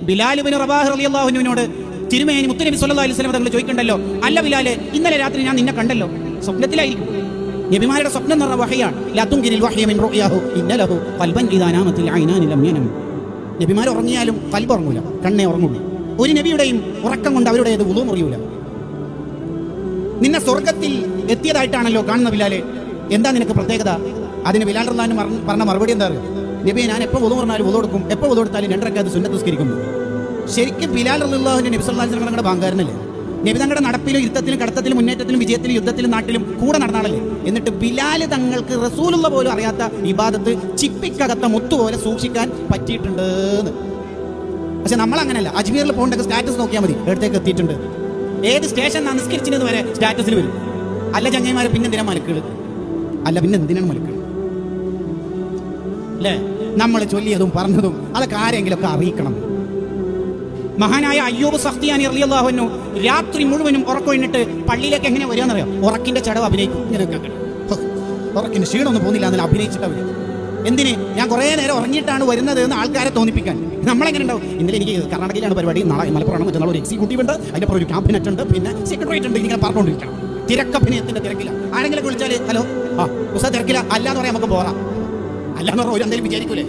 ബിലാൽ ഇബ്നു റബാഹ് റളിയല്ലാഹു അൻഹുവിനോട് തിരുമേനി മുത്തുനബി സ്വല്ലല്ലാഹു അലൈഹി വസല്ലം തങ്ങൾ ചോദിക്കണ്ടല്ലോ, അല്ല ബിലാലെ, ഇന്നലെ രാത്രി ഞാൻ നിന്നെ കണ്ടല്ലോ, സ്വപ്നത്തിലായിരിക്കും. നബിമാരുടെ സ്വപ്നം എന്ന് പറഞ്ഞ വഹയാണ്. ലാ തുൻകിരിൽ വഹ്യ മിൻ റുയാഹു ഇന്നലഹു ഖൽബൻ ഇദാ നാമത്തിൽ ഐനാനി ലം യനം. നബിമാർ ഉറങ്ങിയാലും ഖൽബ് ഉറങ്ങൂല, കണ്ണേ ഉറങ്ങുള്ളൂ. ഒരു നബിയുടെയും ഉറക്കം കൊണ്ട് അവരുടേത് വുളൂ മുറിയൂല. നിന്നെ സ്വർഗത്തിൽ എത്തിയതായിട്ടാണല്ലോ കാണുന്ന ബിലാലെ, എന്താ നിനക്ക് പ്രത്യേകത? അതിന് ബിലാൽ റളിയല്ലാഹു അൻഹു പറഞ്ഞ മറുപടി എന്താ അറിയോ? നബിയെ, ഞാൻ എപ്പോൾ വുളൂ പറഞ്ഞാലും വുളൂ എടുക്കും, എപ്പോൾ വുളൂ എടുത്താലും 2 റക്അത്ത് സുന്നത്ത് നിസ്കരിക്കും. ശരിക്കും ബിലാൽ റളിയല്ലാഹു അൻഹു നബി സല്ലല്ലാഹു അലൈഹി വസല്ലം ബാങ്കാരനല്ലേ? നബി തങ്ങളുടെ നടപ്പിലും ഇരുത്തത്തിലും കടത്തത്തിലും മുന്നേറ്റത്തിലും വിജയത്തിലും യുദ്ധത്തിലും നാട്ടിലും കൂടെ നടന്നാളല്ലേ? എന്നിട്ട് ബിലാൽ തങ്ങൾക്ക് റസൂലുള്ള പോലും അറിയാത്ത ഇബാദത്ത് ചിപ്പിക്കകത്ത മുത്തുപോലെ സൂക്ഷിക്കാൻ പറ്റിയിട്ടുണ്ട്. പക്ഷെ നമ്മളങ്ങനല്ല. അജ്മീറിൽ പോകേണ്ട സ്റ്റാറ്റസ് നോക്കിയാൽ മതി, എടുത്തേക്ക് എത്തിയിട്ടുണ്ട്. ഏത് സ്റ്റേഷൻ നിസ്കരിച്ചത് വരെ സ്റ്റാറ്റസിൽ വരും. അല്ല ചങ്ങന്മാരെ, പിന്നെന്തിനാ മലക്കുകൾ? അല്ല പിന്നെ എന്തിനാണ് മലക്കുകൾ അല്ലേ? നമ്മൾ ചൊല്ലിയതും പറഞ്ഞതും അതൊക്കെ ആരെങ്കിലുമൊക്കെ അറിയിക്കണം. മഹാനായ അയ്യൂബ് സഖ്തിയാനി റളിയല്ലാഹു അൻഹു രാത്രി മുഴുവനും ഉറക്കൊഴിഞ്ഞിട്ട് പള്ളിയിലേക്ക് എങ്ങനെ വരികയെന്നറിയാം? ഉറക്കിന്റെ ചടവ് അഭിനയിക്കും. ഇങ്ങനെയൊക്കെ ഉറക്കിന്റെ ക്ഷീണമൊന്നും പോകുന്നില്ല എന്നല്ല അഭിനയിച്ചിട്ട് വരും. എന്തിന്? ഞാൻ കുറേ നേരം ഉറങ്ങിയിട്ടാണ് വരുന്നത് എന്ന് ആൾക്കാരെ തോന്നിപ്പിക്കാൻ. നമ്മളെങ്ങനെ ഉണ്ടാവും? ഇന്നലെ എനിക്ക് കർണാടകയിലാണ് പരിപാടി, നാളെ മലപ്പുറമാണ്, മറ്റന്നാൾ ഒരു എക്സിക്യൂട്ടീവ് ഉണ്ട്, അതിൻ്റെ ഒരു ക്യാബിനറ്റ് ഉണ്ട്, പിന്നെ സെക്രട്ടേറിയറ്റ് ഉണ്ട്, ഇങ്ങനെ പറഞ്ഞുകൊണ്ടിരിക്കണം. തിരക്കഭിനയത്തിന്റെ തിരക്കില്ല. ആരെങ്കിലും വിളിച്ചാൽ ഹലോ, ഉസ തിരക്കില്ല, അല്ലാന്ന് പറയാൻ നമുക്ക് പോറാം. അല്ലാന്ന് പറഞ്ഞാൽ ഒരു എന്തെങ്കിലും വിചാരിക്കൂലേ?